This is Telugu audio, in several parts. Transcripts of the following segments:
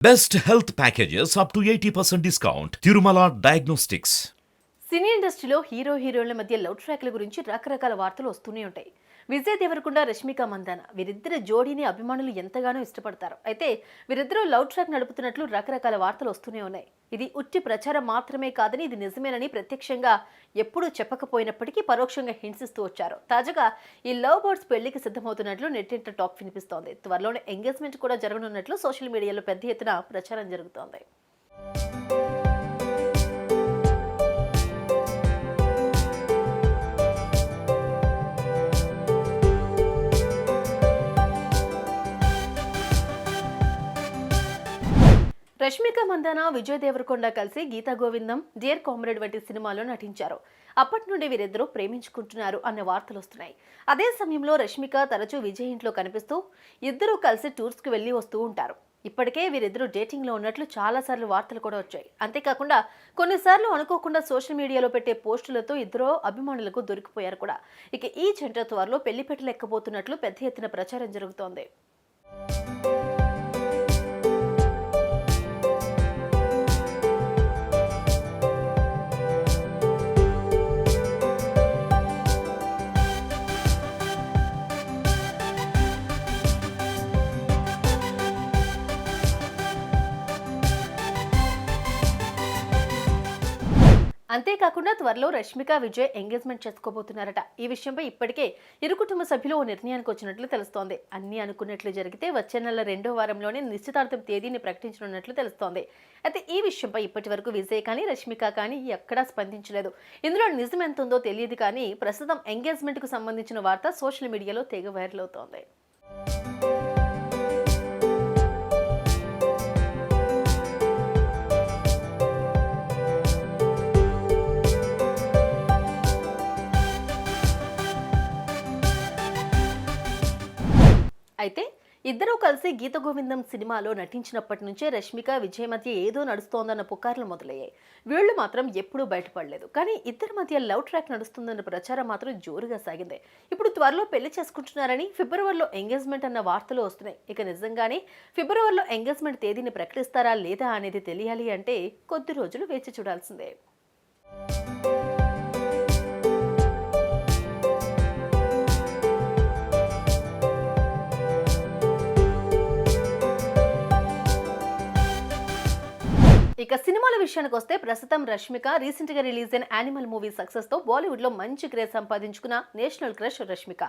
Best health packages up to 80% discount. Tirumala Diagnostics. సినీ ఇండస్ట్రీలో హీరోయిన్ల మధ్య లవ్ ట్రాక్ల గురించి రకరకాల వార్తలు వస్తూనే ఉంటాయి. విజయ్ దేవరకొండ, రష్మిక మందాన వీరిద్దరి జోడీని అభిమానులు ఎంతగానో ఇష్టపడతారు. అయితే వీరిద్దరూ లవ్ ట్రాక్ నడుపుతున్నట్లు రకరకాల వార్తలు వస్తూనే ఉన్నాయి. ఇది ఉట్టి ప్రచారం మాత్రమే కాదని, ఇది నిజమేనని ప్రత్యక్షంగా ఎప్పుడూ చెప్పకపోయినప్పటికీ పరోక్షంగా హింట్స్ ఇస్తూ వచ్చారు. తాజాగా ఈ లవ్ బర్డ్స్ పెళ్లికి సిద్ధమవుతున్నట్లు నెట్టింట టాక్ వినిపిస్తోంది. త్వరలోనే ఎంగేజ్మెంట్ కూడా జరగనున్నట్లు సోషల్ మీడియాలో పెద్ద ఎత్తున ప్రచారం జరుగుతోంది. రష్మిక మందాన, విజయ్ దేవరకొండ కలిసి గీతా గోవిందం, డియర్ కామ్రేడ్ వంటి సినిమాలో నటించారు. అప్పటి నుండి వీరిద్దరూ ప్రేమించుకుంటున్నారు అనే వార్తలు వస్తున్నాయి. అదే సమయంలో రష్మిక తరచూ విజయ్ ఇంట్లో కనిపిస్తూ ఇద్దరూ కలిసి టూర్స్కి వెళ్లి వస్తూ ఉంటారు. ఇప్పటికే వీరిద్దరూ డేటింగ్లో ఉన్నట్లు చాలాసార్లు వార్తలు కూడా వచ్చాయి. అంతేకాకుండా కొన్నిసార్లు అనుకోకుండా సోషల్ మీడియాలో పెట్టే పోస్టులతో ఇద్దరు అభిమానులకు దొరికిపోయారు కూడా. ఇక ఈ జంట త్వరలో పెళ్లి పెట్టలేకపోతున్నట్లు పెద్ద ఎత్తున ప్రచారం జరుగుతోంది. అంతేకాకుండా త్వరలో రష్మిక, విజయ్ ఎంగేజ్మెంట్ చేసుకోబోతున్నారట. ఈ విషయంపై ఇప్పటికే ఇరు కుటుంబ సభ్యులు ఓ నిర్ణయానికి వచ్చినట్లు తెలుస్తోంది. అన్ని అనుకున్నట్లు జరిగితే వచ్చే నెల 2వ వారంలోనే నిశ్చితార్థం తేదీని ప్రకటించనున్నట్లు తెలుస్తోంది. అయితే ఈ విషయంపై ఇప్పటి వరకు విజయ్ కానీ, రష్మిక కానీ ఎక్కడా స్పందించలేదు. ఇందులో నిజం ఎంత ఉందో తెలియదు కానీ ప్రస్తుతం ఎంగేజ్మెంట్ కు సంబంధించిన వార్త సోషల్ మీడియాలో తెగ వైరల్ అవుతోంది. అయితే ఇద్దరూ కలిసి గీత గోవిందం సినిమాలో నటించినప్పటి నుంచే రష్మిక, విజయ్ మధ్య ఏదో నడుస్తోందన్న పుకార్లు మొదలయ్యాయి. వీళ్లు మాత్రం ఎప్పుడూ బయటపడలేదు. కానీ ఇద్దరి మధ్య లవ్ ట్రాక్ నడుస్తుందన్న ప్రచారం మాత్రం జోరుగా సాగింది. ఇప్పుడు త్వరలో పెళ్లి చేసుకుంటున్నారని, ఫిబ్రవరిలో ఎంగేజ్మెంట్ అన్న వార్తలు వస్తున్నాయి. ఇక నిజంగానే ఫిబ్రవరిలో ఎంగేజ్మెంట్ తేదీని ప్రకటిస్తారా లేదా అనేది తెలియాలి అంటే కొద్ది రోజులు వేచి చూడాల్సిందే. ఇక సినిమాల విషయానికి వస్తే ప్రస్తుతం రష్మిక రీసెంట్ గా రిలీజ్ అయిన యానిమల్ మూవీ సక్సెస్ తో బాలీవుడ్ లో మంచి క్రేజ్ సంపాదించుకున్న నేషనల్ క్రష్ రష్మిక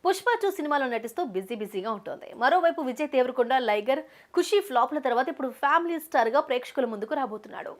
పుష్ప 2 సినిమాలో నటిస్తూ బిజీగా ఉంటుంది. మరోవైపు విజయ్ దేవరకొండ లైగర్, ఖుషీ ఫ్లాప్ల తర్వాత ఇప్పుడు ఫ్యామిలీ స్టార్ గా ప్రేక్షకుల ముందుకు రాబోతున్నాడు.